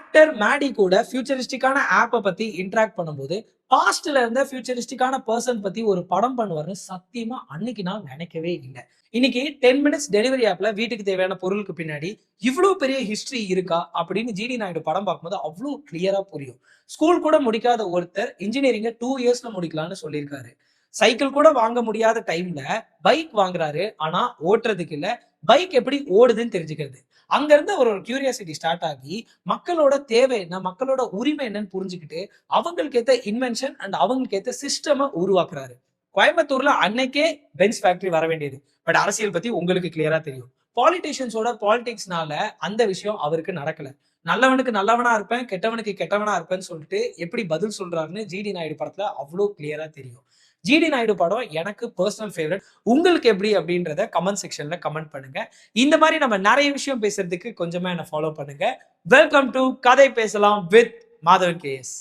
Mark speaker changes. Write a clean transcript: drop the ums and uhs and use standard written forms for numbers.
Speaker 1: Actor Maddy கூட ஃபியூச்சரிஸ்டிக்கான ஆப்பை பத்தி இன்டராக்ட் பண்ணும்போது பாஸ்ட்ல இருந்த ஃபியூச்சரிஸ்டிக்கான பர்சன் பத்தி ஒரு படம் பண்ணுவாருன்னு சத்தியமா அன்னைக்கு நான் நினைக்கவே இல்லை. இன்னைக்கு 10 மினிட்ஸ் டெலிவரி ஆப்ல வீட்டுக்கு தேவையான பொருளுக்கு பின்னாடி இவ்வளவு பெரிய ஹிஸ்டரி இருக்கா அப்படின்னு ஜிடி நாயுடு படம் பார்க்கும்போது அவ்வளவு கிளியரா புரியும். ஸ்கூல் கூட முடிக்காத ஒருத்தர் இன்ஜினியரிங்க 2 இயர்ஸ்ல முடிக்கலாம்னு சொல்லியிருக்காரு. சைக்கிள் கூட வாங்க முடியாத டைம்ல பைக் வாங்குறாரு. ஆனா ஓட்டுறதுக்கு இல்ல, பைக் எப்படி ஓடுதுன்னு தெரிஞ்சுக்கிறது. அங்க இருந்து ஒரு கியூரியாசிட்டி ஸ்டார்ட் ஆகி மக்களோட தேவை என்ன, மக்களோட உரிமை என்னன்னு புரிஞ்சுக்கிட்டு அவங்களுக்கு ஏத்த இன்வென்ஷன் அண்ட் அவங்களுக்கு ஏத்த சிஸ்டம உருவாக்குறாரு. கோயம்புத்தூர்ல அன்னைக்கே பென்ஸ் ஃபேக்டரி வர வேண்டியது. பட் அரசியல் பத்தி உங்களுக்கு கிளியரா தெரியும். பாலிட்டிஷியன்ஸோட பாலிடிக்ஸ்னால அந்த விஷயம் அவருக்கு நடக்கல. நல்லவனுக்கு நல்லவனா இருப்பேன், கெட்டவனுக்கு கெட்டவனா இருப்பேன்னு சொல்லிட்டு எப்படி பதில் சொல்றாருன்னு ஜிடி நாயுடு படத்துல அவ்வளவு கிளியரா தெரியும். ஜிடி நாயுடு படம் எனக்கு பர்சனல் ஃபேவரட். உங்களுக்கு எப்படி அப்படின்றத கமெண்ட் செக்ஷன்ல கமெண்ட் பண்ணுங்க. இந்த மாதிரி நம்ம நிறைய விஷயம் பேசுறதுக்கு கொஞ்சமா என்ன ஃபாலோ பண்ணுங்க. வெல்கம் டு கதை பேசலாம் வித் மாதவன் கேஎஸ்.